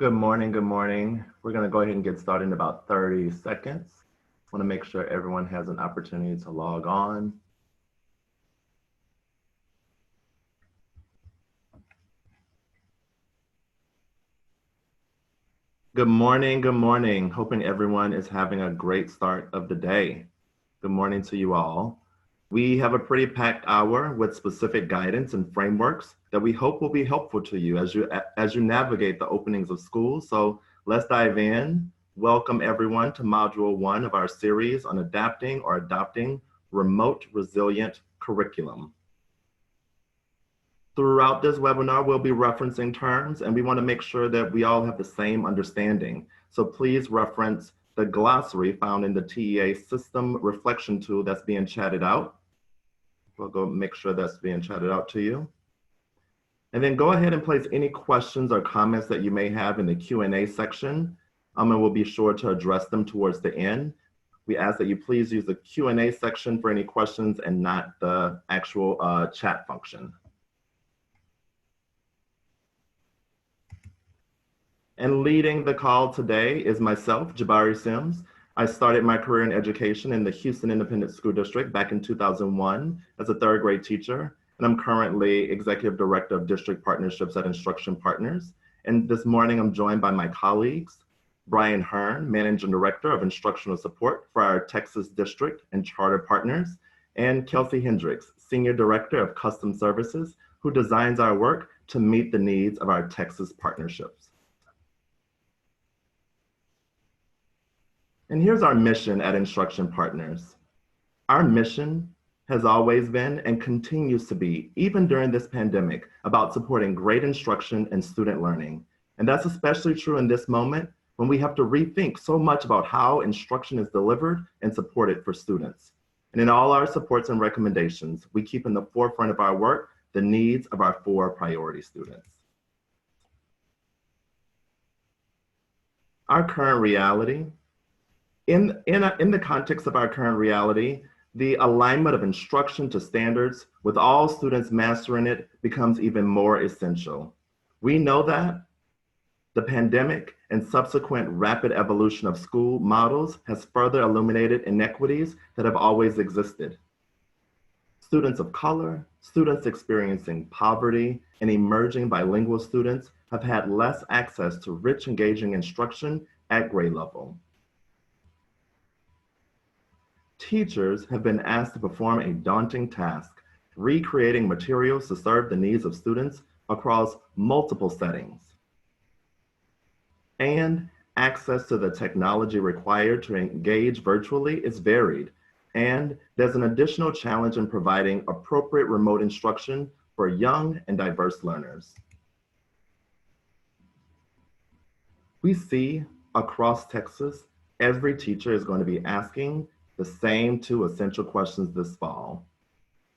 Good morning, good morning. We're gonna go ahead and get started in about 30 seconds. Want to make sure everyone has an opportunity to log on. Good morning, good morning. Hoping everyone is having a great start of the day. Good morning to you all. We have a pretty packed hour with specific guidance and frameworks that we hope will be helpful to you as you navigate the openings of schools. So let's dive in. Welcome everyone to Module 1 of our series on adapting or adopting remote resilient curriculum. Throughout this webinar, we'll be referencing terms, and we want to make sure that we all have the same understanding. So please reference the glossary found in the TEA system reflection tool that's being chatted out. We'll go make sure that's being chatted out to you. And then go ahead and place any questions or comments that you may have in the Q&A section, and we'll be sure to address them towards the end. We ask that you please use the Q&A section for any questions and not the actual chat function. And leading the call today is myself, Jabari Sims. I started my career in education in the Houston Independent School District back in 2001 as a third grade teacher. And I'm currently Executive Director of District Partnerships at Instruction Partners. And this morning I'm joined by my colleagues, Brian Hearn, Managing Director of Instructional Support for our Texas District and Charter Partners, and Kelsey Hendricks, Senior Director of Custom Services, who designs our work to meet the needs of our Texas partnerships. And here's our mission at Instruction Partners. Our mission has always been and continues to be, even during this pandemic, about supporting great instruction and student learning. And that's especially true in this moment when we have to rethink so much about how instruction is delivered and supported for students. And in all our supports and recommendations, we keep in the forefront of our work the needs of our 4 priority students. Our current reality. In the context of our current reality, the alignment of instruction to standards with all students mastering it becomes even more essential. We know that the pandemic and subsequent rapid evolution of school models has further illuminated inequities that have always existed. Students of color, students experiencing poverty, and emerging bilingual students have had less access to rich, engaging instruction at grade level. Teachers have been asked to perform a daunting task, recreating materials to serve the needs of students across multiple settings. And access to the technology required to engage virtually is varied, and there's an additional challenge in providing appropriate remote instruction for young and diverse learners. We see across Texas, every teacher is going to be asking the same 2 essential questions this fall.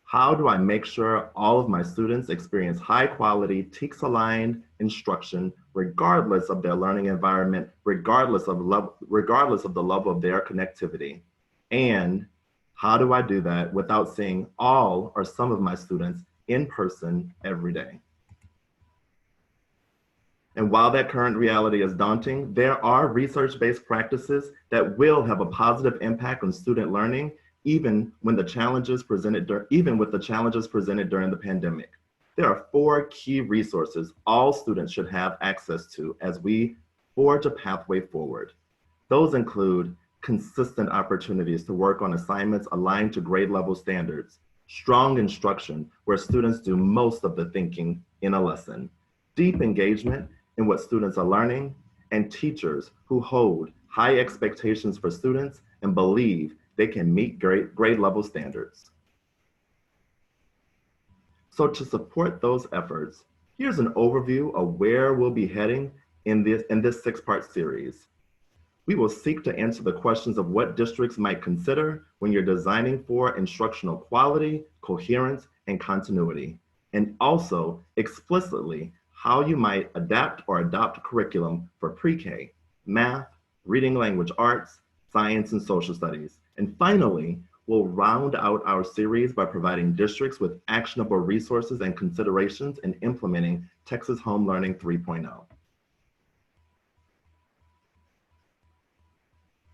How do I make sure all of my students experience high quality, TEKS-aligned instruction, regardless of their learning environment, regardless of the level of their connectivity? And how do I do that without seeing all or some of my students in person every day? And while that current reality is daunting, there are research-based practices that will have a positive impact on student learning, even with the challenges presented during the pandemic. There are 4 key resources all students should have access to as we forge a pathway forward. Those include consistent opportunities to work on assignments aligned to grade level standards, strong instruction where students do most of the thinking in a lesson, deep engagement in what students are learning, and teachers who hold high expectations for students and believe they can meet grade level standards. So to support those efforts, here's an overview of where we'll be heading in this 6-part series. We will seek to answer the questions of what districts might consider when you're designing for instructional quality, coherence, and continuity, and also explicitly how you might adapt or adopt curriculum for pre-K, math, reading language arts, science, and social studies. And finally, we'll round out our series by providing districts with actionable resources and considerations in implementing Texas Home Learning 3.0.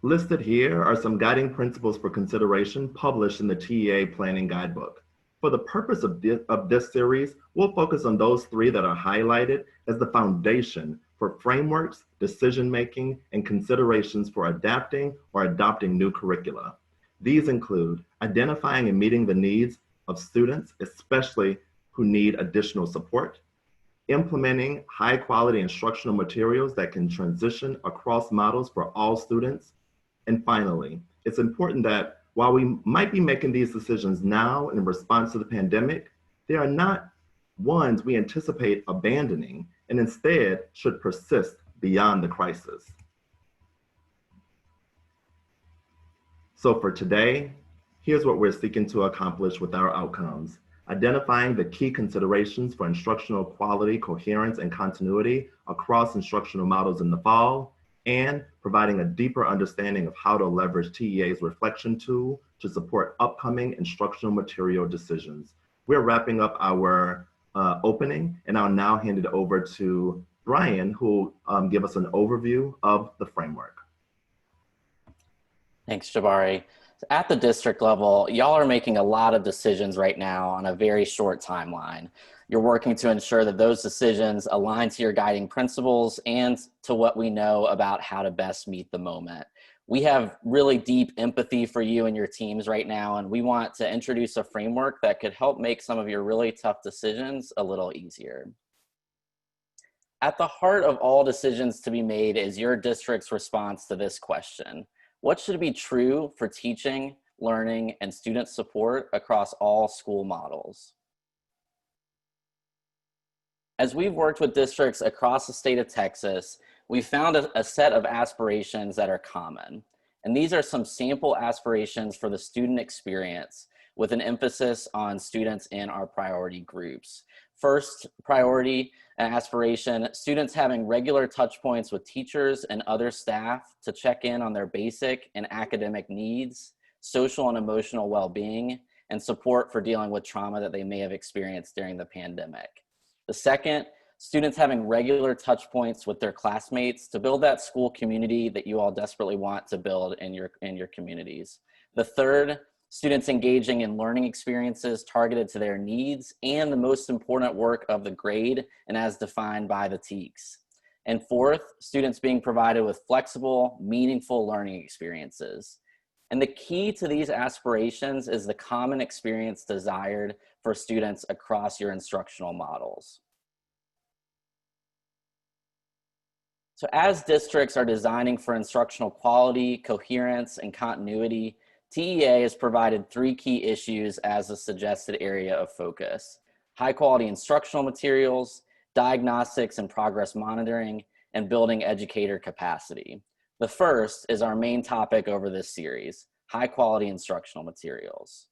Listed here are some guiding principles for consideration published in the TEA Planning Guidebook. For the purpose of this series, we'll focus on those three that are highlighted as the foundation for frameworks, decision-making, and considerations for adapting or adopting new curricula. These include identifying and meeting the needs of students, especially who need additional support, implementing high-quality instructional materials that can transition across models for all students, and finally, it's important that while we might be making these decisions now in response to the pandemic, they are not ones we anticipate abandoning and instead should persist beyond the crisis. So for today, here's what we're seeking to accomplish with our outcomes: identifying the key considerations for instructional quality, coherence, and continuity across instructional models in the fall, and providing a deeper understanding of how to leverage TEA's reflection tool to support upcoming instructional material decisions. We're wrapping up our opening, and I'll now hand it over to Brian, who will give us an overview of the framework. Thanks, Jabari. At the district level, y'all are making a lot of decisions right now on a very short timeline. You're working to ensure that those decisions align to your guiding principles and to what we know about how to best meet the moment. We have really deep empathy for you and your teams right now, and we want to introduce a framework that could help make some of your really tough decisions a little easier. At the heart of all decisions to be made is your district's response to this question: what should be true for teaching, learning, and student support across all school models? As we've worked with districts across the state of Texas, we found a set of aspirations that are common. And these are some sample aspirations for the student experience with an emphasis on students in our priority groups. First priority and aspiration, students having regular touch points with teachers and other staff to check in on their basic and academic needs, social and emotional well-being, and support for dealing with trauma that they may have experienced during the pandemic. The second, students having regular touch points with their classmates to build that school community that you all desperately want to build in your communities. The third, students engaging in learning experiences targeted to their needs and the most important work of the grade and as defined by the TEKS. And fourth, students being provided with flexible, meaningful learning experiences. And the key to these aspirations is the common experience desired for students across your instructional models. So as districts are designing for instructional quality, coherence, and continuity, TEA has provided three key issues as a suggested area of focus: high quality instructional materials, diagnostics and progress monitoring, and building educator capacity. The first is our main topic over this series: high quality instructional materials.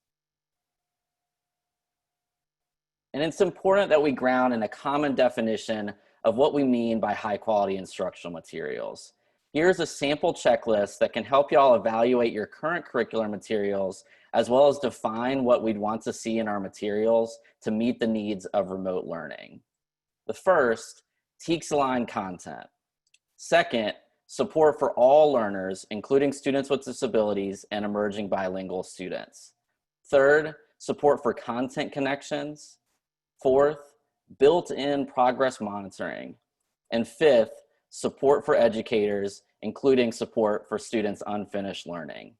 And it's important that we ground in a common definition of what we mean by high quality instructional materials. Here's a sample checklist that can help y'all evaluate your current curricular materials, as well as define what we'd want to see in our materials to meet the needs of remote learning. The first, TEKS-aligned content. Second, support for all learners, including students with disabilities and emerging bilingual students. Third, support for content connections. Fourth, built-in progress monitoring. And fifth, support for educators, including support for students' unfinished learning.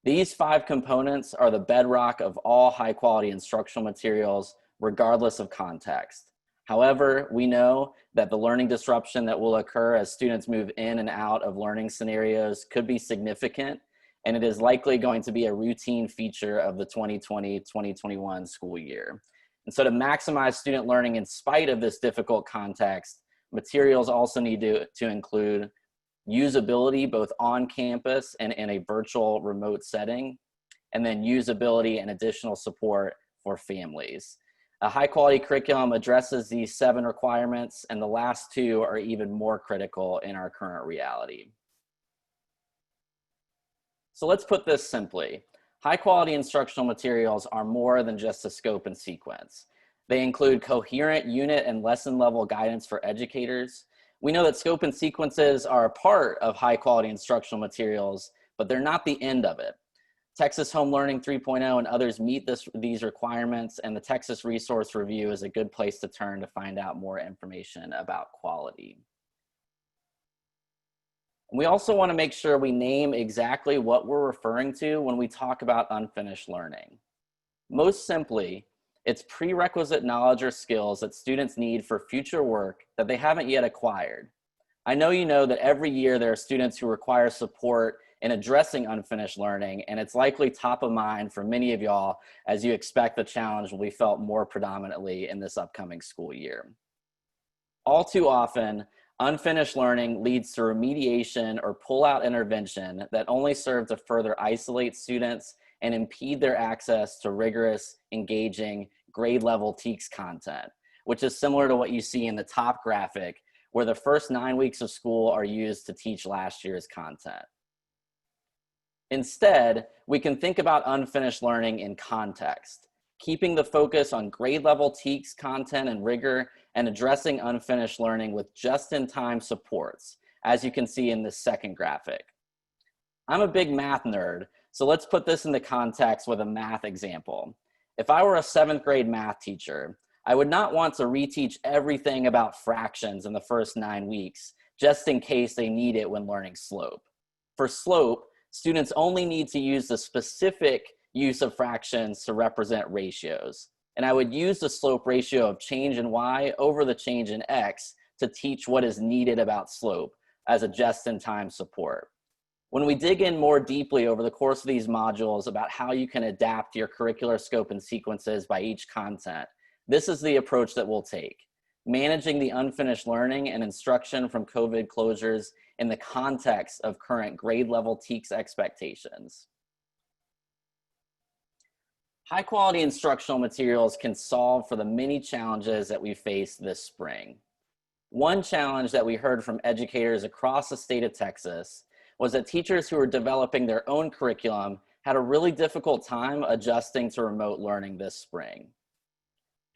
These 5 components are the bedrock of all high-quality instructional materials, regardless of context. However, we know that the learning disruption that will occur as students move in and out of learning scenarios could be significant, and it is likely going to be a routine feature of the 2020-2021 school year. And so to maximize student learning in spite of this difficult context, materials also need to include usability both on campus and in a virtual remote setting, and then usability and additional support for families. A high quality curriculum addresses these 7 requirements, and the last 2 are even more critical in our current reality. So let's put this simply. High quality instructional materials are more than just a scope and sequence. They include coherent unit and lesson level guidance for educators. We know that scope and sequences are a part of high quality instructional materials, but they're not the end of it. Texas Home Learning 3.0 and others meet these requirements, and the Texas Resource Review is a good place to turn to find out more information about quality. We also want to make sure we name exactly what we're referring to when we talk about unfinished learning. Most simply, it's prerequisite knowledge or skills that students need for future work that they haven't yet acquired. I know you know that every year there are students who require support in addressing unfinished learning, and it's likely top of mind for many of y'all as you expect the challenge will be felt more predominantly in this upcoming school year. All too often, unfinished learning leads to remediation or pull-out intervention that only serve to further isolate students and impede their access to rigorous, engaging, grade-level TEKS content, which is similar to what you see in the top graphic, where the first 9 weeks of school are used to teach last year's content. Instead, we can think about unfinished learning in context, keeping the focus on grade-level TEKS content and rigor, and addressing unfinished learning with just-in-time supports, as you can see in this second graphic. I'm a big math nerd, so let's put this into context with a math example. If I were a 7th grade math teacher, I would not want to reteach everything about fractions in the first 9 weeks, just in case they need it when learning slope. For slope, students only need to use the specific use of fractions to represent ratios. And I would use the slope ratio of change in y over the change in x to teach what is needed about slope as a just-in-time support. When we dig in more deeply over the course of these modules about how you can adapt your curricular scope and sequences by each content, this is the approach that we'll take: managing the unfinished learning and instruction from COVID closures in the context of current grade level TEKS expectations. High quality instructional materials can solve for the many challenges that we face this spring. One challenge that we heard from educators across the state of Texas was that teachers who were developing their own curriculum had a really difficult time adjusting to remote learning this spring.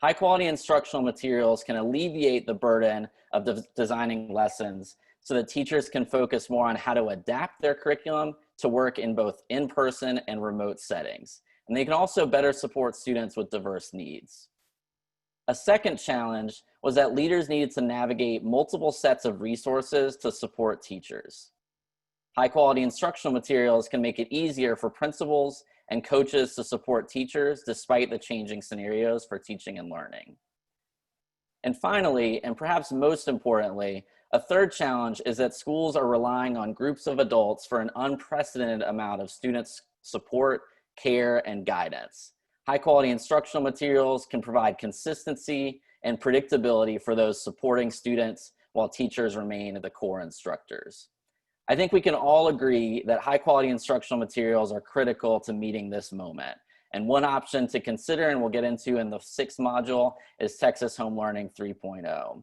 High quality instructional materials can alleviate the burden of designing lessons so that teachers can focus more on how to adapt their curriculum to work in both in-person and remote settings. And they can also better support students with diverse needs. A second challenge was that leaders needed to navigate multiple sets of resources to support teachers. High quality instructional materials can make it easier for principals and coaches to support teachers despite the changing scenarios for teaching and learning. And finally, and perhaps most importantly, a third challenge is that schools are relying on groups of adults for an unprecedented amount of students' support, care, and guidance. High quality instructional materials can provide consistency and predictability for those supporting students while teachers remain the core instructors. I think we can all agree that high quality instructional materials are critical to meeting this moment. And one option to consider, and we'll get into in the 6th module, is Texas Home Learning 3.0.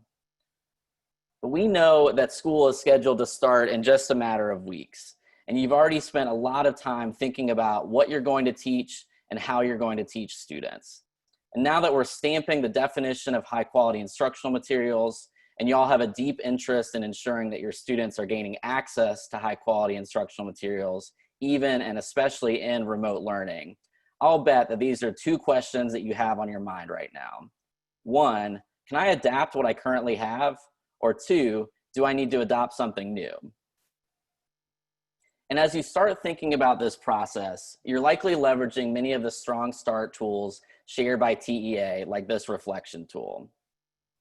But we know that school is scheduled to start in just a matter of weeks. And you've already spent a lot of time thinking about what you're going to teach and how you're going to teach students. And now that we're stamping the definition of high quality instructional materials, and y'all have a deep interest in ensuring that your students are gaining access to high quality instructional materials, even and especially in remote learning, I'll bet that these are 2 questions that you have on your mind right now. 1, can I adapt what I currently have? Or 2, do I need to adopt something new? And as you start thinking about this process, you're likely leveraging many of the strong start tools shared by TEA, like this reflection tool.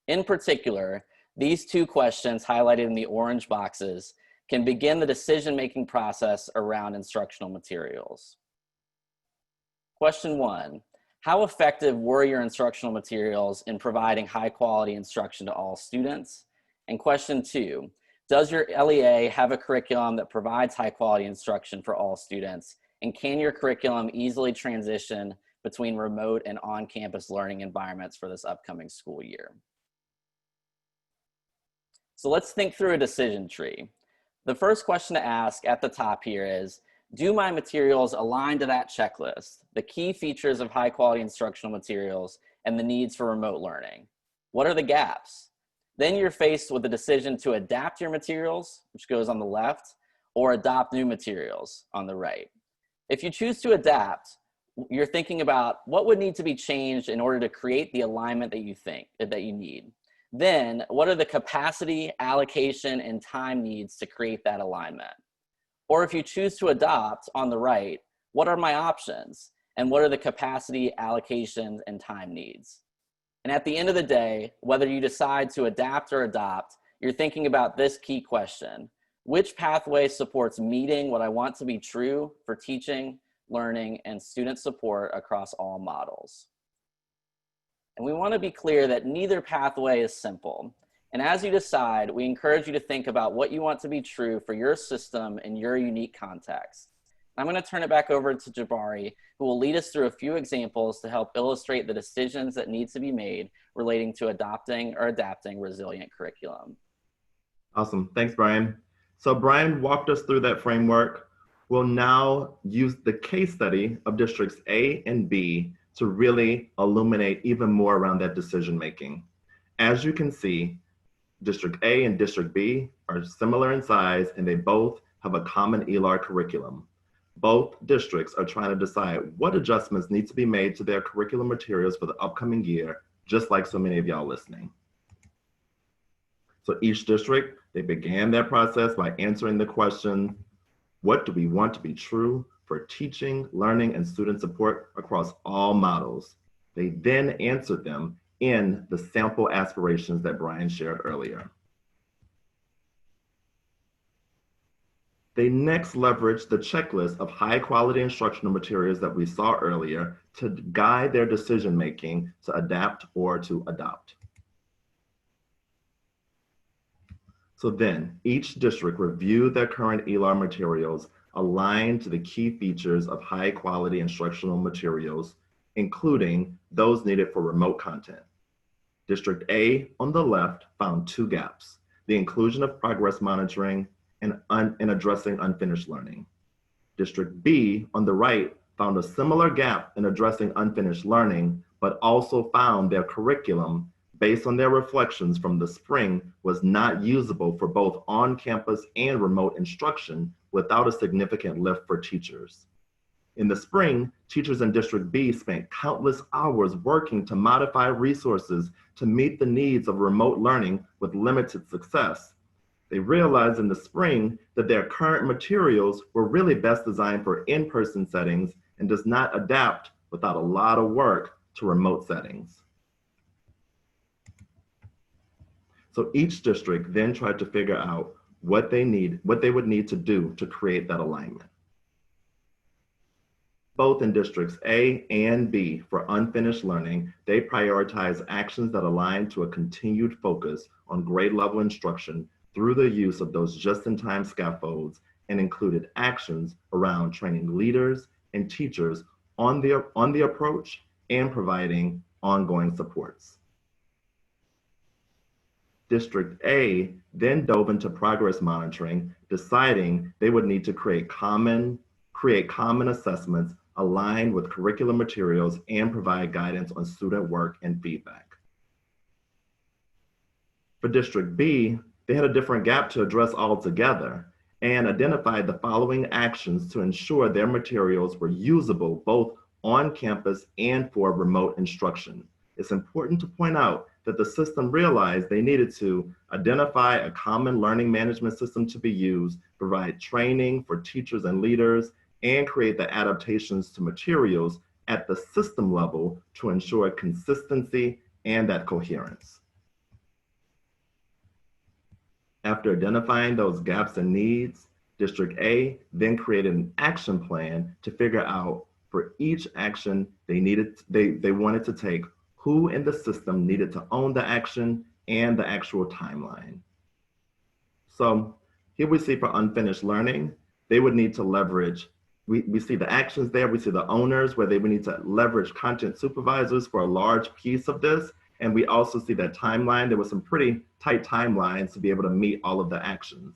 In particular, these 2 questions highlighted in the orange boxes can begin the decision-making process around instructional materials. Question 1, how effective were your instructional materials in providing high-quality instruction to all students? And question 2, does your LEA have a curriculum that provides high-quality instruction for all students? And can your curriculum easily transition between remote and on-campus learning environments for this upcoming school year? So let's think through a decision tree. The first question to ask at the top here is, do my materials align to that checklist, the key features of high quality instructional materials and the needs for remote learning? What are the gaps? Then you're faced with the decision to adapt your materials, which goes on the left, or adopt new materials on the right. If you choose to adapt, you're thinking about what would need to be changed in order to create the alignment that you need. Then, what are the capacity, allocation, and time needs to create that alignment? Or if you choose to adopt on the right, what are my options? And what are the capacity, allocations, and time needs? And at the end of the day, whether you decide to adapt or adopt, you're thinking about this key question: which pathway supports meeting what I want to be true for teaching, learning, and student support across all models? And we want to be clear that neither pathway is simple. And as you decide, we encourage you to think about what you want to be true for your system in your unique context. I'm going to turn it back over to Jabari, who will lead us through a few examples to help illustrate the decisions that need to be made relating to adopting or adapting resilient curriculum. Awesome. Thanks, Brian. So Brian walked us through that framework. We'll now use the case study of districts A and B to really illuminate even more around that decision making. As you can see, District A and District B are similar in size, and they both have a common ELAR curriculum. Both districts are trying to decide what adjustments need to be made to their curriculum materials for the upcoming year, just like so many of y'all listening. So each district, they began their process by answering the question, what do we want to be true for teaching, learning, and student support across all models? They then answered them in the sample aspirations that Brian shared earlier. They next leveraged the checklist of high quality instructional materials that we saw earlier to guide their decision-making to adapt or to adopt. So then each district reviewed their current ELAR materials aligned to the key features of high quality instructional materials, including those needed for remote content. District A on the left found 2 gaps: the inclusion of progress monitoring and addressing unfinished learning. District B on the right found a similar gap in addressing unfinished learning, but also found their curriculum, based on their reflections from the spring, was not usable for both on-campus and remote instruction without a significant lift for teachers. In the spring, teachers in District B spent countless hours working to modify resources to meet the needs of remote learning with limited success. They realized in the spring that their current materials were really best designed for in-person settings and does not adapt without a lot of work to remote settings. So each district then tried to figure out what they would need to do to create that alignment. Both in districts A and B for unfinished learning, they prioritize actions that align to a continued focus on grade level instruction through the use of those just-in-time scaffolds, and included actions around training leaders and teachers on the approach and providing ongoing supports. District A then dove into progress monitoring, deciding they would need to create common assessments aligned with curriculum materials and provide guidance on student work and feedback. For District B, they had a different gap to address altogether and identified the following actions to ensure their materials were usable both on campus and for remote instruction. It's important to point out that the system realized they needed to identify a common learning management system to be used, provide training for teachers and leaders, and create the adaptations to materials at the system level to ensure consistency and that coherence. After identifying those gaps and needs, District A then created an action plan to figure out for each action they wanted to take, who in the system needed to own the action and the actual timeline. So here we see for unfinished learning, they would need to leverage, we see the actions there, we see the owners where they would need to leverage content supervisors for a large piece of this. And we also see that timeline, there was some pretty tight timelines to be able to meet all of the actions.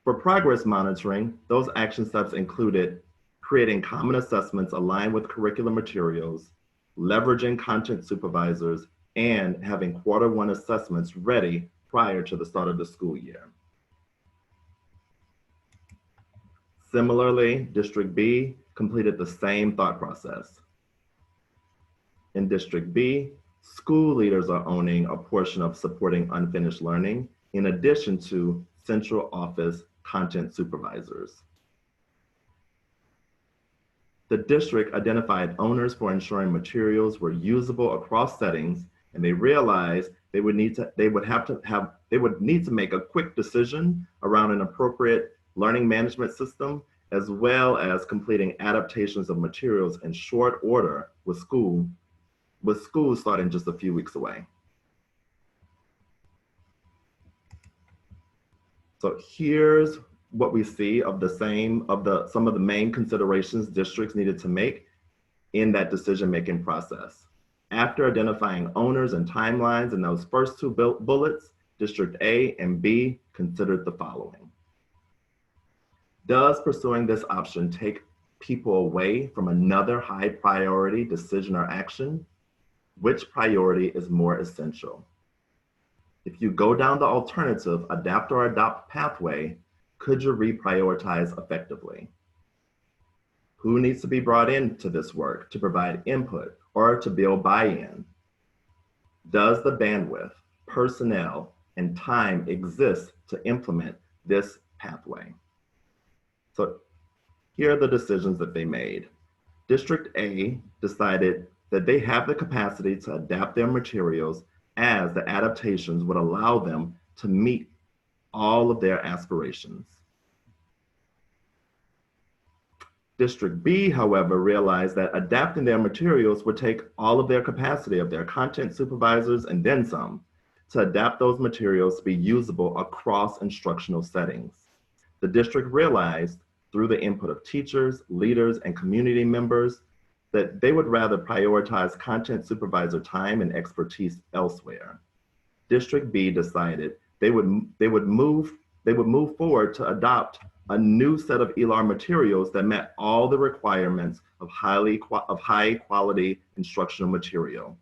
For progress monitoring, those action steps included creating common assessments aligned with curriculum materials, leveraging content supervisors, and having Q1 assessments ready prior to the start of the school year. Similarly, District B completed the same thought process. In District B, school leaders are owning a portion of supporting unfinished learning, in addition to central office content supervisors. The district identified owners for ensuring materials were usable across settings, and they realized they would need to make a quick decision around an appropriate learning management system, as well as completing adaptations of materials in short order with school starting just a few weeks away. So here's what we see of some of the main considerations districts needed to make in that decision-making process. After identifying owners and timelines in those first two bullets, District A and B considered the following. Does pursuing this option take people away from another high priority decision or action? Which priority is more essential? If you go down the alternative adapt or adopt pathway, could you reprioritize effectively? Who needs to be brought into this work to provide input or to build buy-in? Does the bandwidth, personnel, and time exist to implement this pathway? So here are the decisions that they made. District A decided that they have the capacity to adapt their materials as the adaptations would allow them to meet all of their aspirations. District B, however, realized that adapting their materials would take all of their capacity of their content supervisors and then some to adapt those materials to be usable across instructional settings. The district realized through the input of teachers, leaders, and community members that they would rather prioritize content supervisor time and expertise elsewhere. District B decided they would move forward to adopt a new set of ELAR materials that met all the requirements of high quality instructional material,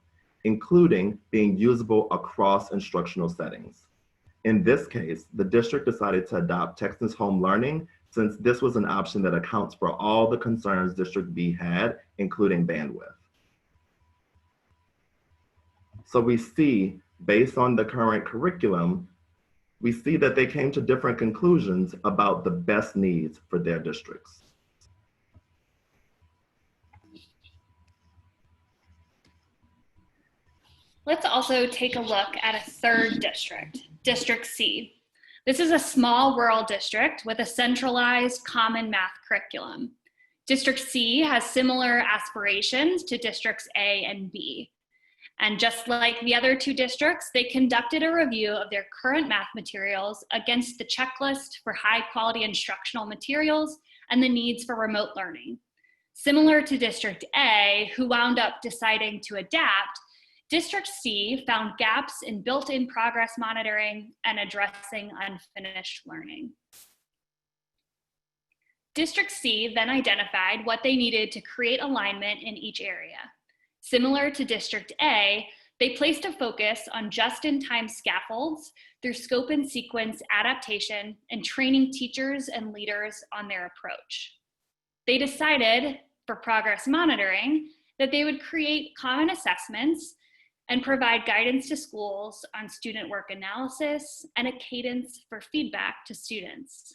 including being usable across instructional settings. In this case, the district decided to adopt Texas Home Learning, since this was an option that accounts for all the concerns District B had, including bandwidth. So we see, based on the current curriculum, we see that they came to different conclusions about the best needs for their districts. Let's also take a look at a third district, District C. This is a small rural district with a centralized common math curriculum. District C has similar aspirations to Districts A and B. And just like the other two districts, they conducted a review of their current math materials against the checklist for high quality instructional materials and the needs for remote learning. Similar to District A, who wound up deciding to adapt, District C found gaps in built-in progress monitoring and addressing unfinished learning. District C then identified what they needed to create alignment in each area. Similar to District A, they placed a focus on just-in-time scaffolds through scope and sequence adaptation and training teachers and leaders on their approach. They decided, for progress monitoring, that they would create common assessments and provide guidance to schools on student work analysis and a cadence for feedback to students.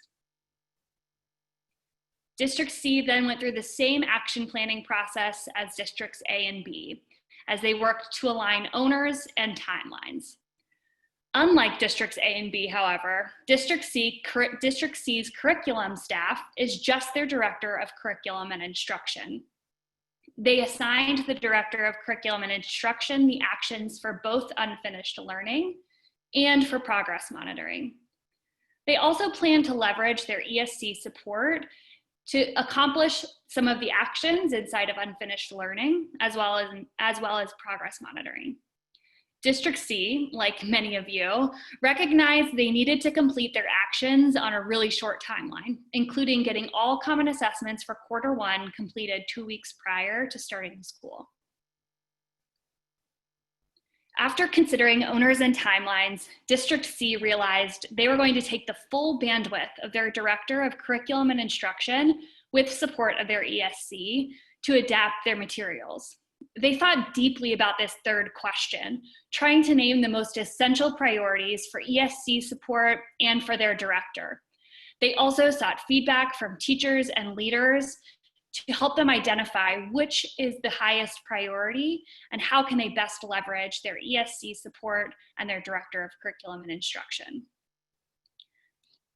District C then went through the same action planning process as Districts A and B, as they worked to align owners and timelines. Unlike Districts A and B, however, District C's curriculum staff is just their Director of Curriculum and Instruction. They assigned the Director of Curriculum and Instruction the actions for both unfinished learning and for progress monitoring. They also plan to leverage their ESC support to accomplish some of the actions inside of unfinished learning, as well as progress monitoring. District C, like many of you, recognized they needed to complete their actions on a really short timeline, including getting all common assessments for Q1 completed 2 weeks prior to starting school. After considering owners and timelines, District C realized they were going to take the full bandwidth of their Director of Curriculum and Instruction with support of their ESC to adapt their materials. They thought deeply about this third question, trying to name the most essential priorities for ESC support and for their director. They also sought feedback from teachers and leaders to help them identify which is the highest priority and how can they best leverage their ESC support and their Director of Curriculum and Instruction.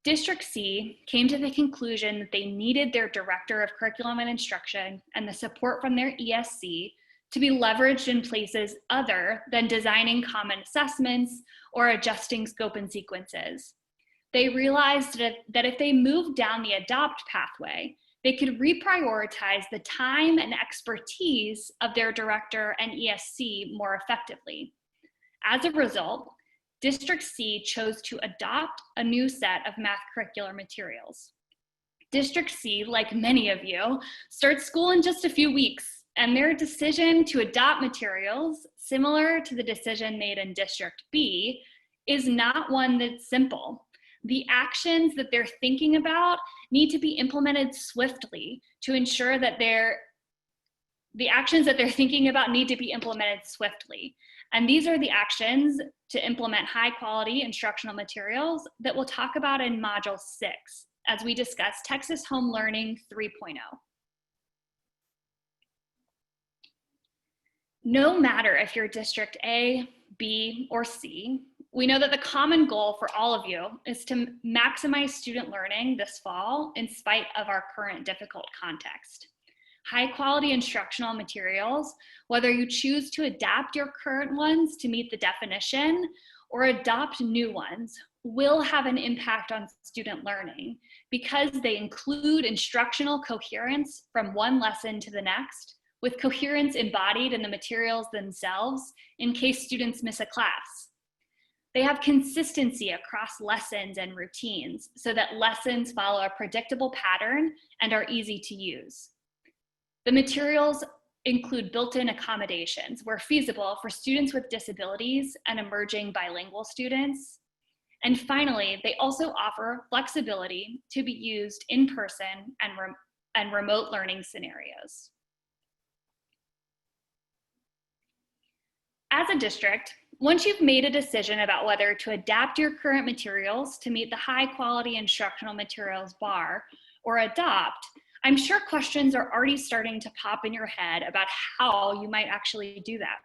District C came to the conclusion that they needed their Director of Curriculum and Instruction and the support from their ESC to be leveraged in places other than designing common assessments or adjusting scope and sequences. They realized that if they moved down the adopt pathway, they could reprioritize the time and expertise of their director and ESC more effectively. As a result, District C chose to adopt a new set of math curricular materials. District C, like many of you, starts school in just a few weeks, and their decision to adopt materials similar to the decision made in District B is not one that's simple. The actions that they're thinking about need to be implemented swiftly to ensure that the actions that they're thinking about need to be implemented swiftly. And these are the actions to implement high quality instructional materials that we'll talk about in Module 6 as we discuss Texas Home Learning 3.0. No matter if you're District A, B, or C, we know that the common goal for all of you is to maximize student learning this fall in spite of our current difficult context. High quality instructional materials, whether you choose to adapt your current ones to meet the definition or adopt new ones, will have an impact on student learning because they include instructional coherence from one lesson to the next, with coherence embodied in the materials themselves in case students miss a class. They have consistency across lessons and routines so that lessons follow a predictable pattern and are easy to use. The materials include built-in accommodations where feasible for students with disabilities and emerging bilingual students. And finally, they also offer flexibility to be used in person and remote learning scenarios. As a district, once you've made a decision about whether to adapt your current materials to meet the high quality instructional materials bar or adopt, I'm sure questions are already starting to pop in your head about how you might actually do that.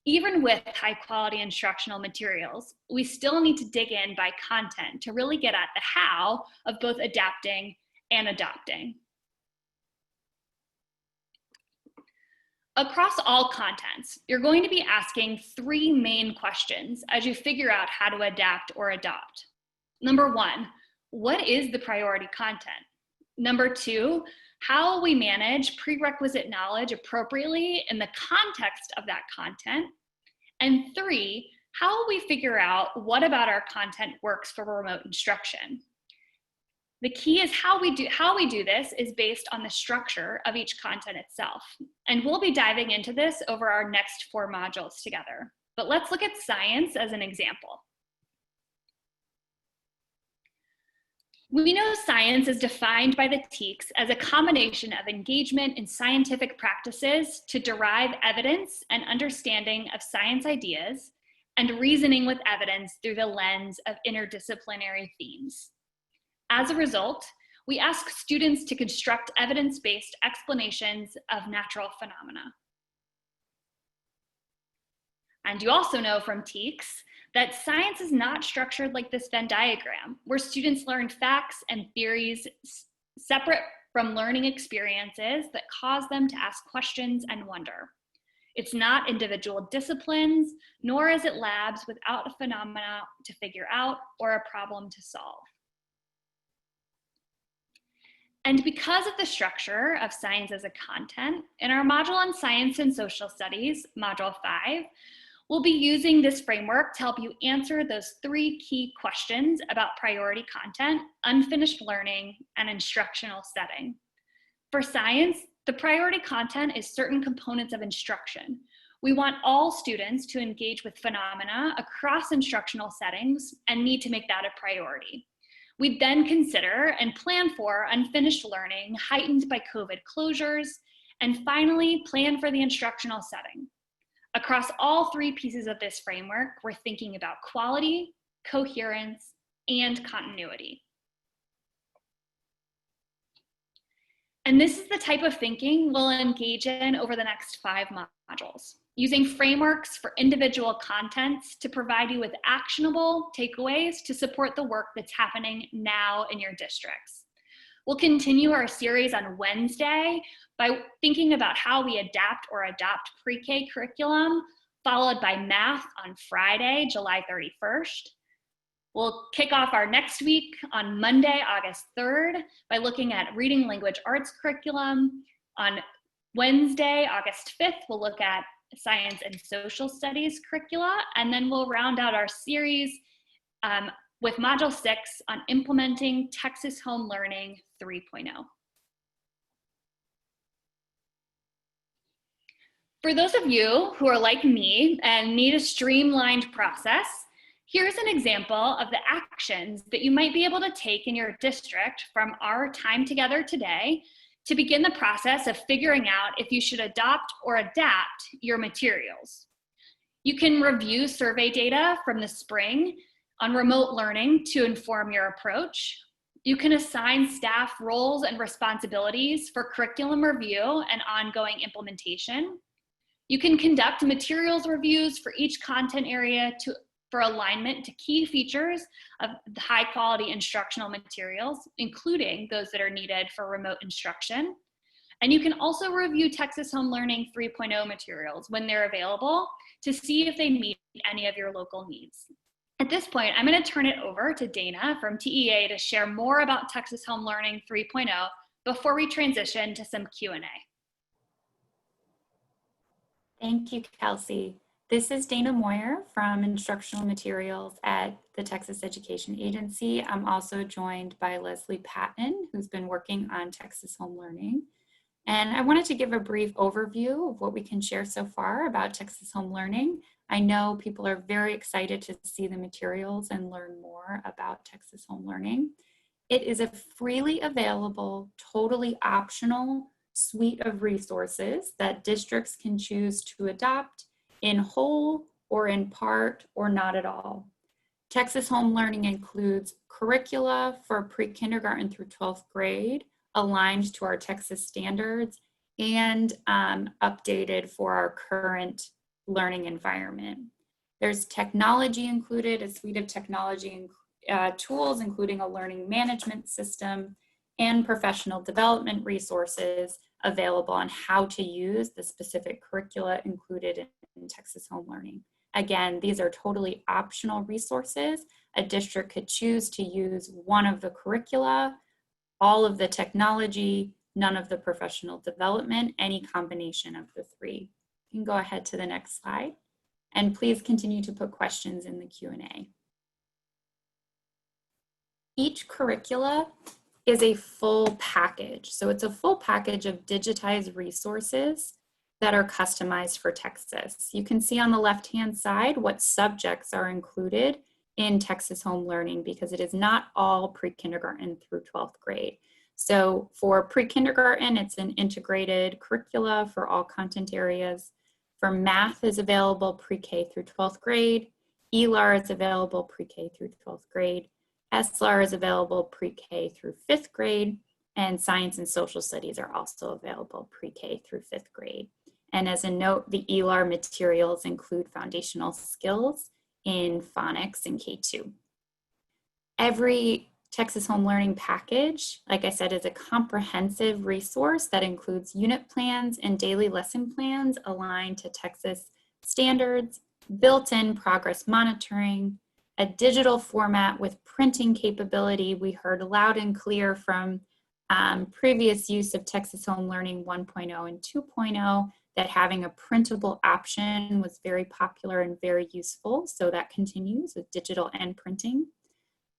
Even with high quality instructional materials, we still need to dig in by content to really get at the how of both adapting and adopting. Across all contents, you're going to be asking three main questions as you figure out how to adapt or adopt. Number one, what is the priority content? Number two, how will we manage prerequisite knowledge appropriately in the context of that content? And three, how will we figure out what about our content works for remote instruction? The key is how we do this is based on the structure of each content itself. And we'll be diving into this over our next 4 modules together. But let's look at science as an example. We know science is defined by the TEKS as a combination of engagement in scientific practices to derive evidence and understanding of science ideas and reasoning with evidence through the lens of interdisciplinary themes. As a result, we ask students to construct evidence-based explanations of natural phenomena. And you also know from TEKS that science is not structured like this Venn diagram, where students learn facts and theories separate from learning experiences that cause them to ask questions and wonder. It's not individual disciplines, nor is it labs without a phenomena to figure out or a problem to solve. And because of the structure of science as a content, in our module on science and social studies, module 5, we'll be using this framework to help you answer those 3 key questions about priority content, unfinished learning, and instructional setting. For science, the priority content is certain components of instruction, We want all students to engage with phenomena across instructional settings and need to make that a priority. We then consider and plan for unfinished learning heightened by COVID closures, and finally plan for the instructional setting. Across all three pieces of this framework, we're thinking about quality, coherence, and continuity. And this is the type of thinking we'll engage in over the next 5 modules, using frameworks for individual contents to provide you with actionable takeaways to support the work that's happening now in your districts. We'll continue our series on Wednesday by thinking about how we adapt or adopt pre-K curriculum, followed by math on Friday, July 31st. We'll kick off our next week on Monday, August 3rd, by looking at reading language arts curriculum. On Wednesday, August 5th, we'll look at science and social studies curricula, and then we'll round out our series with Module 6 on implementing Texas Home Learning 3.0. For those of you who are like me and need a streamlined process, here's an example of the actions that you might be able to take in your district from our time together today to begin the process of figuring out if you should adopt or adapt your materials. You can review survey data from the spring on remote learning to inform your approach. You can assign staff roles and responsibilities for curriculum review and ongoing implementation. You can conduct materials reviews for each content area for alignment to key features of the high quality instructional materials, including those that are needed for remote instruction. And you can also review Texas Home Learning 3.0 materials when they're available to see if they meet any of your local needs. At this point, I'm going to turn it over to Dana from TEA to share more about Texas Home Learning 3.0 before we transition to some Q&A. Thank you, Kelsey. This is Dana Moyer from Instructional Materials at the Texas Education Agency. I'm also joined by Leslie Patton, who's been working on Texas Home Learning. And I wanted to give a brief overview of what we can share so far about Texas Home Learning. I know people are very excited to see the materials and learn more about Texas Home Learning. It is a freely available, totally optional suite of resources that districts can choose to adopt in whole or in part or not at all. Texas Home Learning includes curricula for pre-kindergarten through 12th grade, aligned to our Texas standards, and updated for our current learning environment. There's technology included, a suite of technology tools, including a learning management system and professional development resources available on how to use the specific curricula included in Texas Home Learning. Again, these are totally optional resources. A district could choose to use one of the curricula, all of the technology, none of the professional development, any combination of the three. You can go ahead to the next slide, and please continue to put questions in the Q&A. Each curricula is a full package. So it's a full package of digitized resources that are customized for Texas. You can see on the left-hand side what subjects are included in Texas Home Learning, because it is not all pre-kindergarten through 12th grade. So for pre-kindergarten, it's an integrated curricula for all content areas. For math is available pre-K through 12th grade. ELAR is available pre-K through 12th grade. SLAR is available pre-K through 5th grade, and science and social studies are also available pre-K through 5th grade. And as a note, the ELAR materials include foundational skills in phonics in K2. Every Texas Home Learning package, like I said, is a comprehensive resource that includes unit plans and daily lesson plans aligned to Texas standards, built-in progress monitoring, a digital format with printing capability. We heard loud and clear from previous use of Texas Home Learning 1.0 and 2.0 that having a printable option was very popular and very useful. So that continues with digital and printing.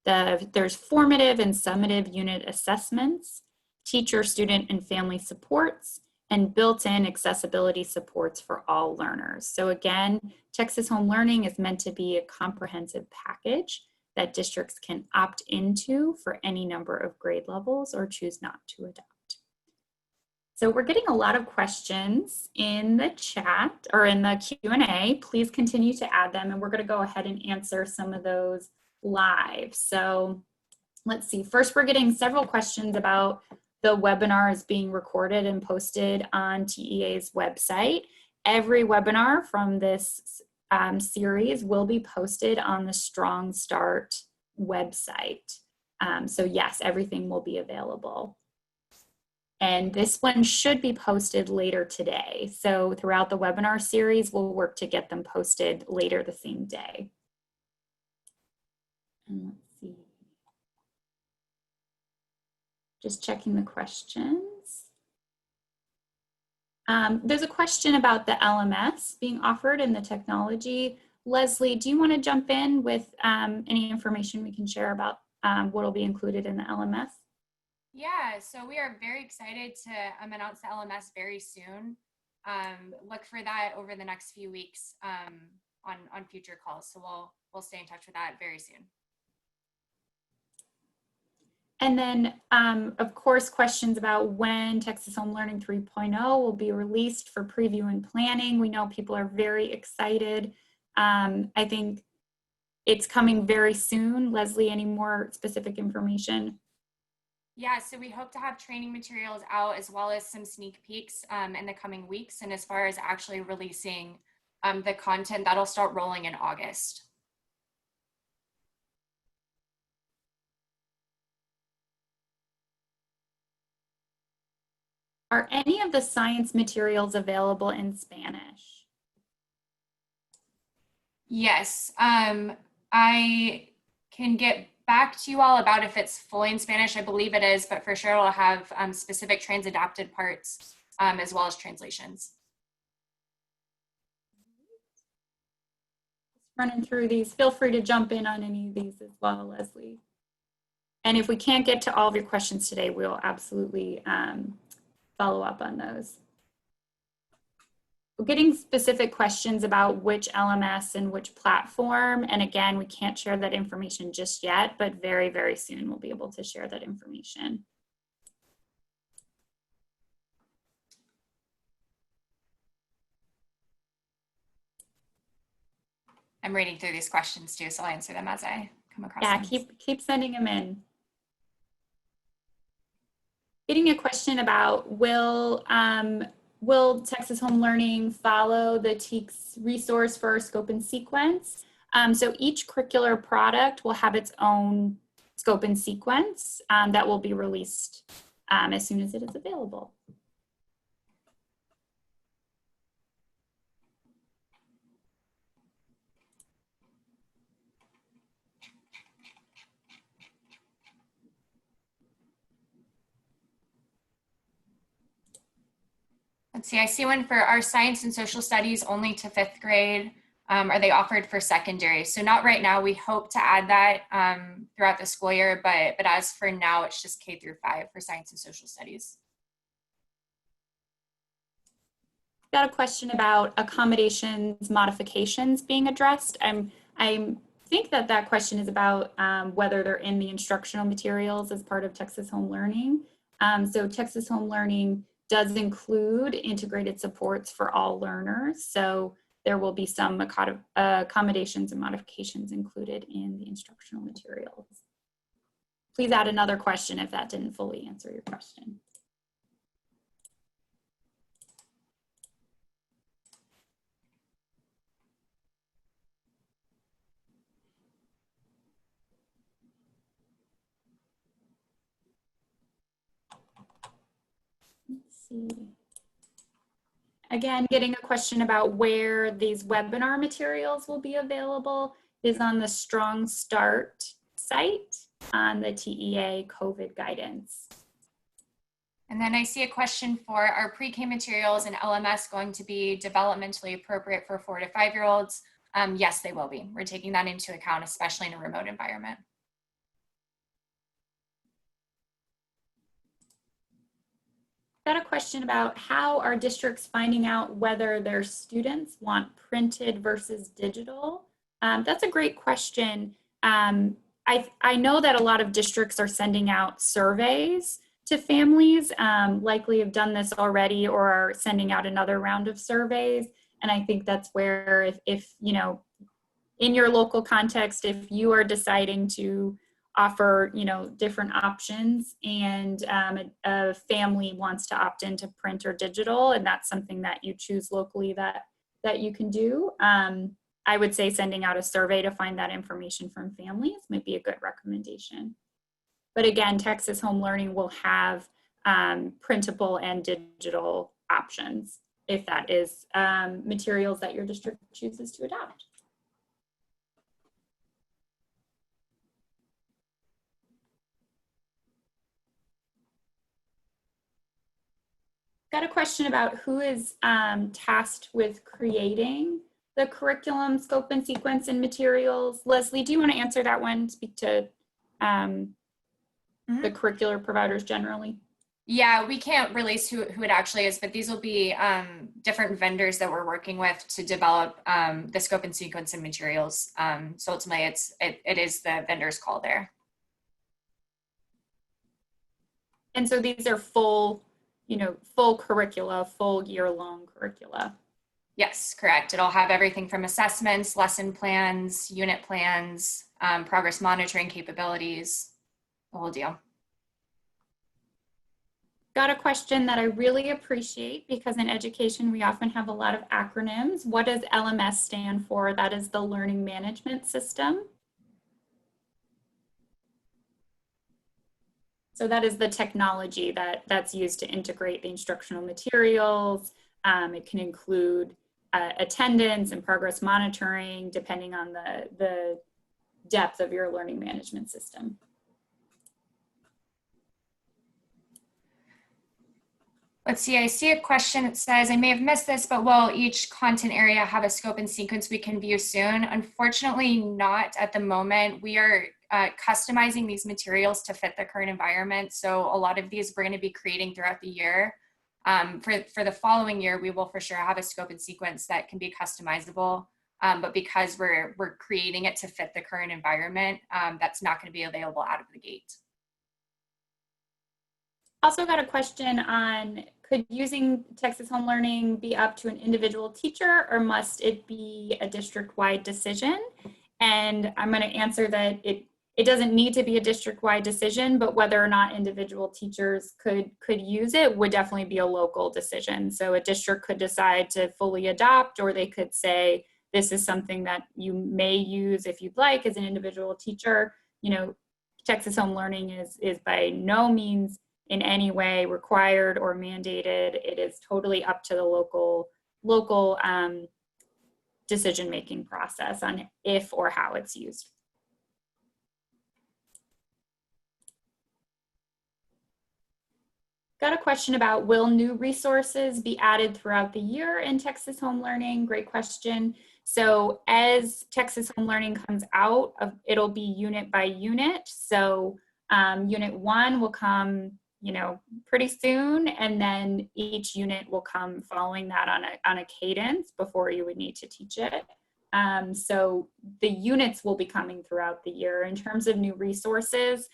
There's formative and summative unit assessments, teacher, student, and family supports, and built-in accessibility supports for all learners. So again, Texas Home Learning is meant to be a comprehensive package that districts can opt into for any number of grade levels or choose not to adopt. So we're getting a lot of questions in the chat or in the Q&A. Please continue to add them, and we're going to go ahead and answer some of those live. So let's see. First, we're getting several questions about the webinar is being recorded and posted on TEA's website. Every webinar from this series will be posted on the Strong Start website. So yes, everything will be available. And this one should be posted later today. So throughout the webinar series, we'll work to get them posted later the same day. And let's see. Just checking the questions. There's a question about the LMS being offered in the technology. Leslie, do you want to jump in with any information we can share about what will be included in the LMS? Yeah, so we are very excited to announce the LMS very soon. Look for that over the next few weeks on future calls. So we'll stay in touch with that very soon. And then, of course, questions about when Texas Home Learning 3.0 will be released for preview and planning. We know people are very excited. I think it's coming very soon. Leslie, any more specific information? Yeah, so we hope to have training materials out as well as some sneak peeks in the coming weeks. And as far as actually releasing the content, that'll start rolling in August. Are any of the science materials available in Spanish? Yes, I can get back to you all about if it's fully in Spanish. I believe it is, but for sure it'll have specific trans-adapted parts as well as translations. Running through these, feel free to jump in on any of these as well, Leslie. And if we can't get to all of your questions today, we'll absolutely follow up on those. We're getting specific questions about which LMS and which platform. And again, we can't share that information just yet, but very, very soon we'll be able to share that information. I'm reading through these questions too, so I'll answer them as I come across them. Yeah, keep sending them in. Getting a question about will Texas Home Learning follow the TEKS resource for scope and sequence? So each curricular product will have its own scope and sequence that will be released as soon as it is available. Let's see, I see one for our science and social studies only to 5th grade. Are they offered for secondary? So not right now. We hope to add that throughout the school year, but as for now, it's just K through 5 for science and social studies. Got a question about accommodations modifications being addressed. I think that question is about whether they're in the instructional materials as part of Texas Home Learning. So Texas Home Learning does include integrated supports for all learners. So there will be some accommodations and modifications included in the instructional materials. Please add another question if that didn't fully answer your question. Let's see. Again, getting a question about where these webinar materials will be available is on the Strong Start site on the TEA COVID guidance. And then I see a question for our pre-K materials and LMS going to be developmentally appropriate for 4 to 5-year-olds. Yes, they will be. We're taking that into account, especially in a remote environment. Got a question about how are districts finding out whether their students want printed versus digital? That's a great question. I know that a lot of districts are sending out surveys to families, likely have done this already or are sending out another round of surveys. And I think that's where if you know, in your local context, if you are deciding to offer, you know, different options and a family wants to opt into print or digital, and that's something that you choose locally that you can do. I would say sending out a survey to find that information from families might be a good recommendation. But again, Texas Home Learning will have printable and digital options if that is materials that your district chooses to adopt. Got a question about who is tasked with creating the curriculum, scope and sequence and materials. Leslie, do you want to answer that one? Speak to the curricular providers generally. Yeah, we can't release who it actually is, but these will be different vendors that we're working with to develop the scope and sequence and materials. So ultimately it is the vendor's call there. And so these are full, you know, full curricula, full year-long curricula. Yes, correct. It'll have everything from assessments, lesson plans, unit plans, progress monitoring capabilities, the whole deal. Got a question that I really appreciate because in education, we often have a lot of acronyms. What does LMS stand for? That is the Learning Management System. So that is the technology that's used to integrate the instructional materials. It can include attendance and progress monitoring, depending on the depth of your learning management system. Let's see, I see a question. It says, I may have missed this, but will each content area have a scope and sequence we can view soon? Unfortunately, not at the moment. We are customizing these materials to fit the current environment. So a lot of these we're going to be creating throughout the year. For the following year, we will for sure have a scope and sequence that can be customizable. But because we're creating it to fit the current environment, that's not going to be available out of the gate. Also got a question on, could using Texas Home Learning be up to an individual teacher or must it be a district-wide decision? And I'm going to answer that it doesn't need to be a district-wide decision, but whether or not individual teachers could use it would definitely be a local decision. So a district could decide to fully adopt, or they could say, this is something that you may use if you'd like as an individual teacher. You know, Texas Home Learning is by no means in any way required or mandated. It is totally up to the local decision-making process on if or how it's used. Got a question about, will new resources be added throughout the year in Texas Home Learning? Great question. So as Texas Home Learning comes out, it'll be unit by unit. So unit 1 will come, you know, pretty soon, and then each unit will come following that on a cadence before you would need to teach it. So the units will be coming throughout the year. In terms of new resources,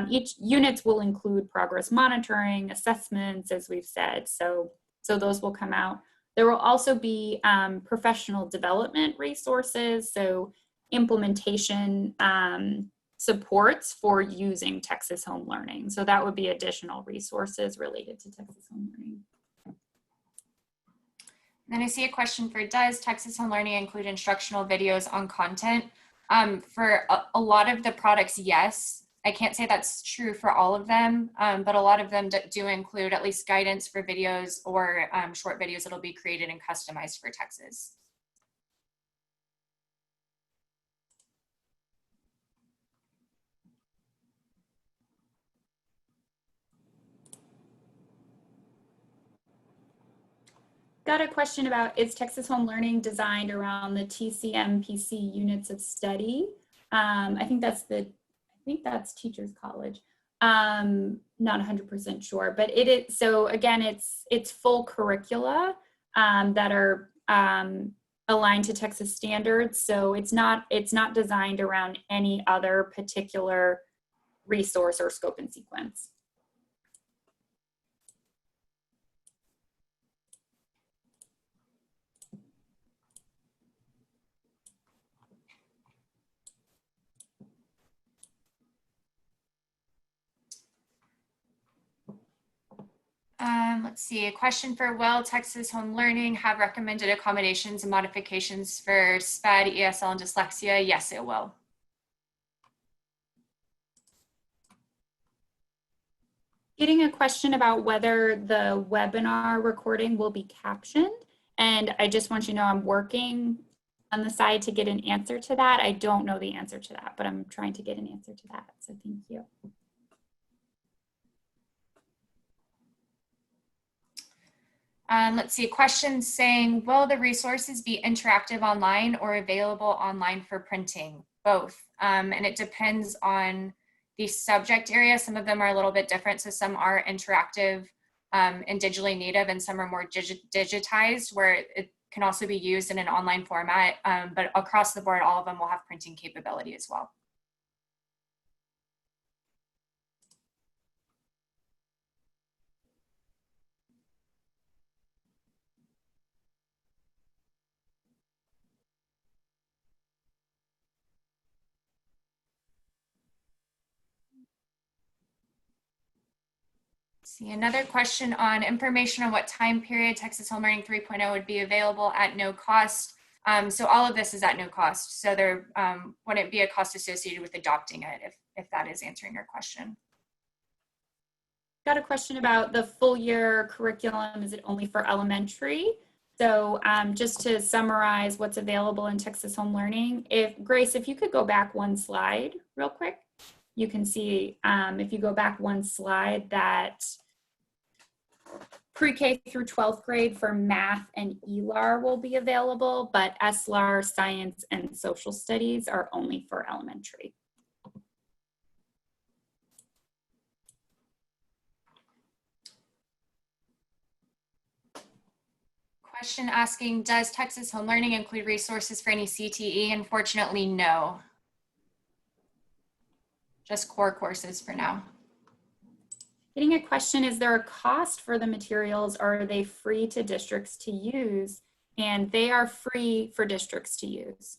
each units will include progress monitoring, assessments, as we've said. So those will come out. There will also be professional development resources, so implementation supports for using Texas Home Learning. So that would be additional resources related to Texas Home Learning. Then I see a question for, does Texas Home Learning include instructional videos on content? For a lot of the products, yes. I can't say that's true for all of them, but a lot of them do include at least guidance for videos or short videos that'll be created and customized for Texas. Got a question about, is Texas Home Learning designed around the TCM-PC units of study? I think that's Teachers College. Not 100% sure, but it is, so again, it's full curricula that are aligned to Texas standards. So it's not designed around any other particular resource or scope and sequence. Let's see, a question for Will Texas Home Learning have recommended accommodations and modifications for SPED, ESL, and dyslexia? Yes, it will. Getting a question about whether the webinar recording will be captioned. And I just want you to know I'm working on the side to get an answer to that. I don't know the answer to that, but I'm trying to get an answer to that. So thank you. Let's see, a question saying, will the resources be interactive online or available online for printing? Both. And it depends on the subject area. Some of them are a little bit different. So some are interactive and digitally native, and some are more digitized, where it can also be used in an online format. But across the board, all of them will have printing capability as well. See, another question on information on what time period Texas Home Learning 3.0 would be available at no cost. So all of this is at no cost. So there wouldn't be a cost associated with adopting it, if that is answering your question. Got a question about the full year curriculum. Is it only for elementary? So just to summarize what's available in Texas Home Learning, Grace, if you could go back one slide real quick, you can see if you go back one slide that pre-K through 12th grade for math and ELAR will be available, but SLAR, science, and social studies are only for elementary. Question asking, does Texas Home Learning include resources for any CTE? Unfortunately, no. Just core courses for now. Getting a question, is there a cost for the materials, or are they free to districts to use? And they are free for districts to use.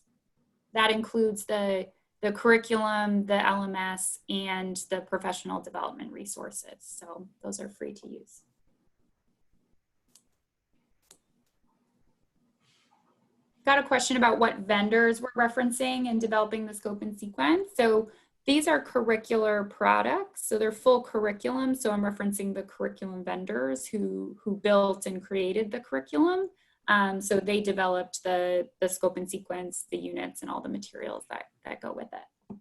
That includes the curriculum, the LMS, and the professional development resources. So those are free to use. Got a question about what vendors we're referencing in developing the scope and sequence. So these are curricular products, so they're full curriculum. So I'm referencing the curriculum vendors who built and created the curriculum. So they developed the scope and sequence, the units, and all the materials that go with it.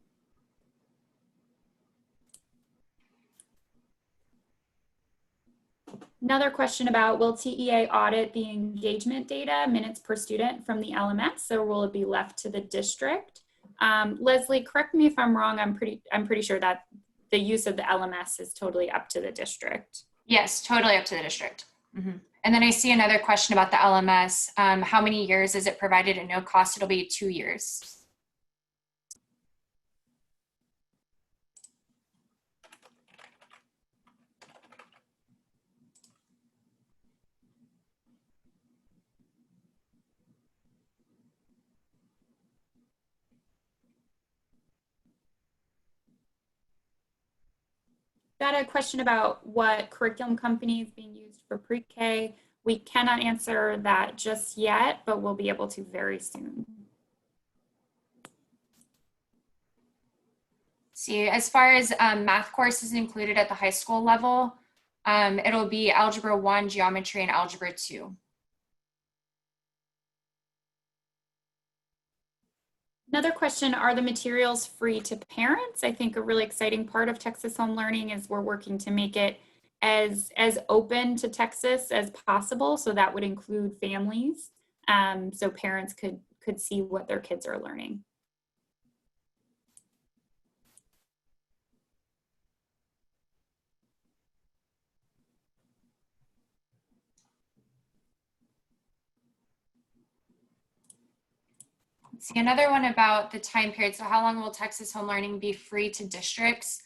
Another question about, will TEA audit the engagement data, minutes per student, from the LMS, or will it be left to the district? Leslie, correct me if I'm wrong. I'm pretty sure that the use of the LMS is totally up to the district. Yes, totally up to the district. Mm-hmm. And then I see another question about the LMS. How many years is it provided at no cost? It'll be 2 years. Got a question about what curriculum company is being used for pre-K. We cannot answer that just yet, but we'll be able to very soon. See, as far as math courses included at the high school level, it'll be Algebra 1, Geometry, and Algebra 2. Another question, are the materials free to parents? I think a really exciting part of Texas Home Learning is we're working to make it as open to Texas as possible. So that would include families. So parents could see what their kids are learning. See, another one about the time period. So how long will Texas Home Learning be free to districts?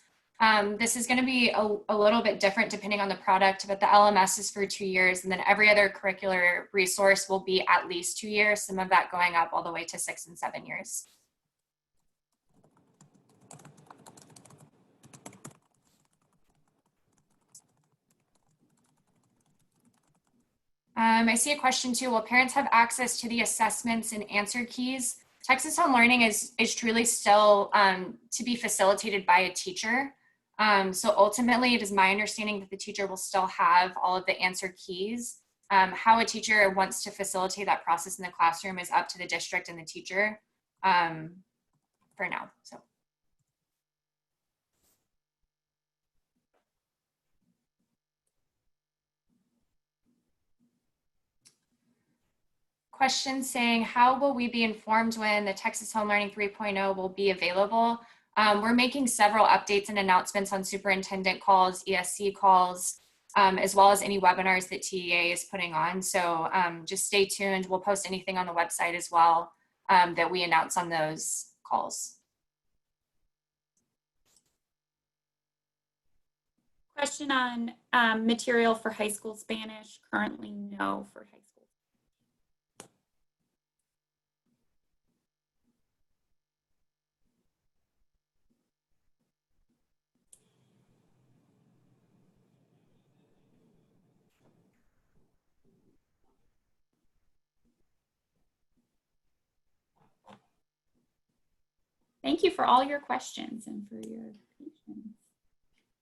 This is going to be a little bit different depending on the product, but the LMS is for 2 years, and then every other curricular resource will be at least 2 years, some of that going up all the way to 6 and 7 years. I see a question too. Will parents have access to the assessments and answer keys? Texas Home Learning is truly still to be facilitated by a teacher. So ultimately, it is my understanding that the teacher will still have all of the answer keys. How a teacher wants to facilitate that process in the classroom is up to the district and the teacher for now. So. Question saying, how will we be informed when the Texas Home Learning 3.0 will be available? We're making several updates and announcements on superintendent calls, ESC calls, as well as any webinars that TEA is putting on. So just stay tuned. We'll post anything on the website as well that we announce on those calls. Question on material for high school Spanish. Currently, no for high school. Thank you for all your questions and for your patience.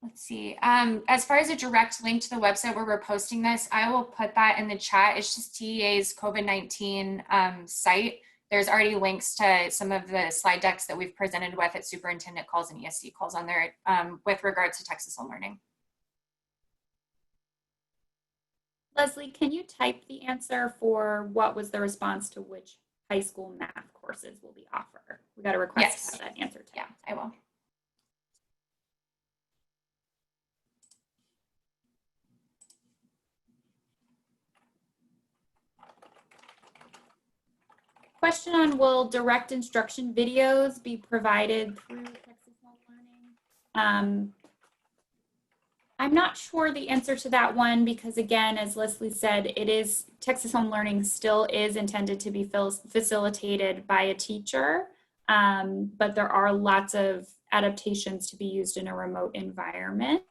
Let's see. As far as a direct link to the website where we're posting this, I will put that in the chat. It's just TEA's COVID-19 site. There's already links to some of the slide decks that we've presented with at superintendent calls and ESC calls on there with regards to Texas Home Learning. Leslie, can you type the answer for what was the response to which high school math courses will be offered? We got a request to have that answer typed. Yeah, I will. Question on, will direct instruction videos be provided through Texas Home Learning? I'm not sure the answer to that one because, again, as Leslie said, it is Texas Home Learning still is intended to be facilitated by a teacher, but there are lots of adaptations to be used in a remote environment.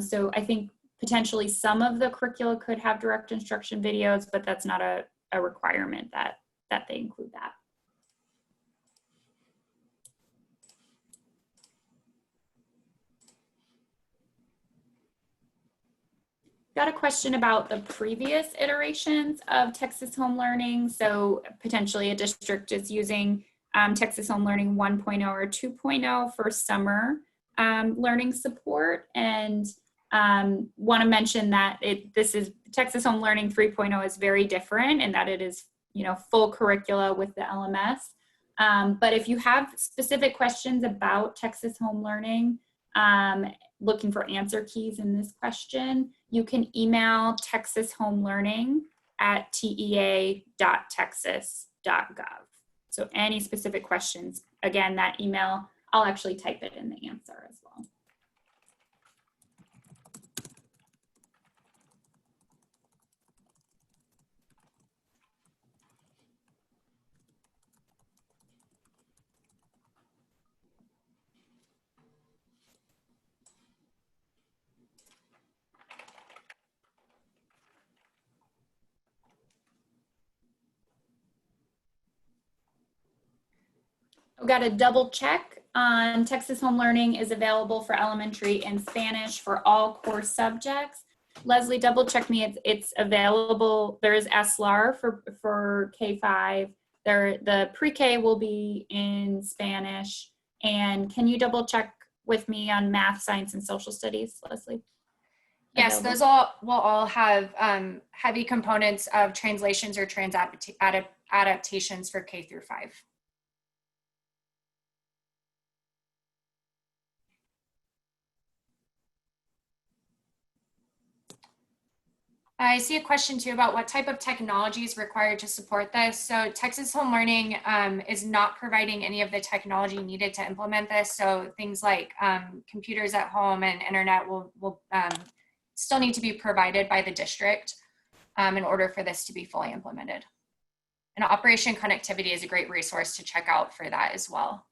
So I think potentially some of the curricula could have direct instruction videos, but that's not a requirement that they include that. Got a question about the previous iterations of Texas Home Learning. So potentially a district is using Texas Home Learning 1.0 or 2.0 for summer learning support. And want to mention that this is Texas Home Learning 3.0 is very different in that it is, full curricula with the LMS. But if you have specific questions about Texas Home Learning, looking for answer keys in this question, you can email Texas Home Learning at tea.texas.gov. So any specific questions, again, that email, I'll actually type it in the answer as well. I've got to double check on Texas Home Learning is available for elementary and Spanish for all core subjects. Leslie, double check me. It's available. There is SLAR for K-5. The pre-K will be in Spanish. And can you double check with me on math, science, and social studies, Leslie? Yes, those will all have heavy components of translations or adaptations for K through 5. I see a question too about what type of technology is required to support this. So Texas Home Learning is not providing any of the technology needed to implement this. So things like computers at home and internet will still need to be provided by the district in order for this to be fully implemented. And Operation Connectivity is a great resource to check out for that as well.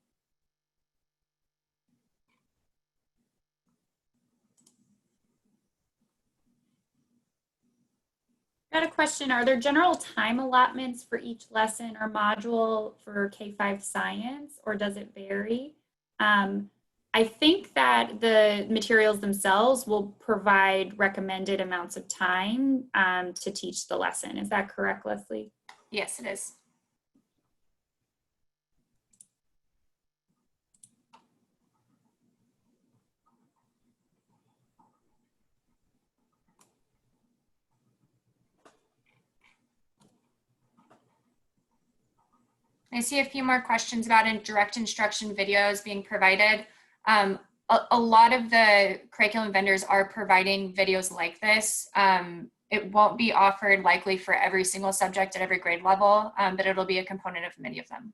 Got a question. Are there general time allotments for each lesson or module for K-5 science, or does it vary? I think that the materials themselves will provide recommended amounts of time to teach the lesson. Is that correct, Leslie? Yes, it is. I see a few more questions about direct instruction videos being provided. A lot of the curriculum vendors are providing videos like this. It won't be offered likely for every single subject at every grade level, but it'll be a component of many of them.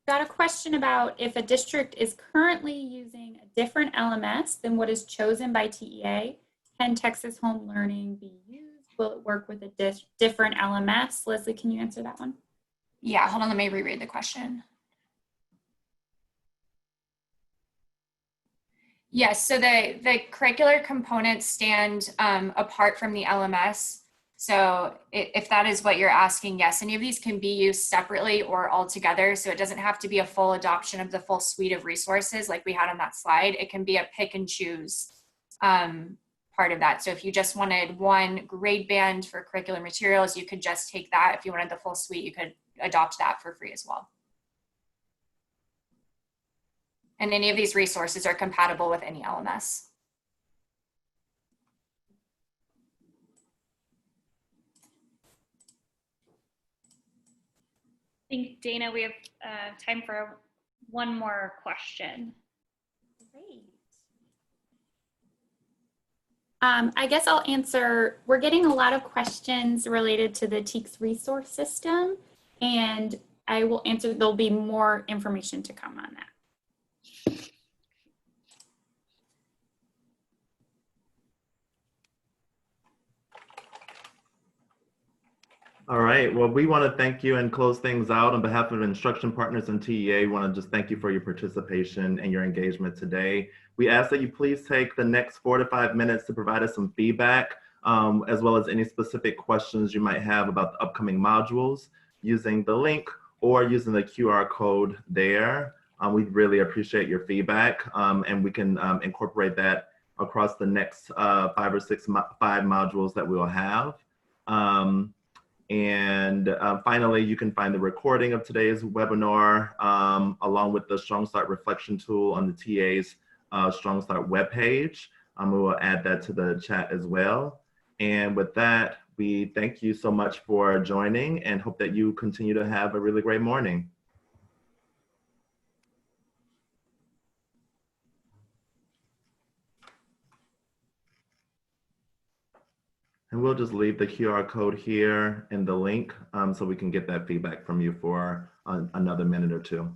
Got a question about if a district is currently using a different LMS than what is chosen by TEA, can Texas Home Learning be used? Will it work with a different LMS? Leslie, can you answer that one? Yeah, hold on, let me reread the question. Yes, so the curricular components stand apart from the LMS. So if that is what you're asking, yes, any of these can be used separately or all together. So it doesn't have to be a full adoption of the full suite of resources like we had on that slide. It can be a pick and choose part of that. So if you just wanted one grade band for curricular materials, you could just take that. If you wanted the full suite, you could adopt that for free as well. And any of these resources are compatible with any LMS. I think, Dana, we have time for one more question. Great. I guess I'll answer. We're getting a lot of questions related to the TEKS resource system, and I will answer. There'll be more information to come on that. All right, well, we want to thank you and close things out on behalf of Instruction Partners and TEA. We want to just thank you for your participation and your engagement today. We ask that you please take the next 4 to 5 minutes to provide us some feedback, as well as any specific questions you might have about the upcoming modules using the link or using the QR code there. We really appreciate your feedback, and we can incorporate that across the next 5 modules that we will have. And finally, you can find the recording of today's webinar along with the Strong Start Reflection tool on the TA's Strong Start webpage. We will add that to the chat as well. And with that, we thank you so much for joining and hope that you continue to have a really great morning. And we'll just leave the QR code here in the link so we can get that feedback from you for another minute or two.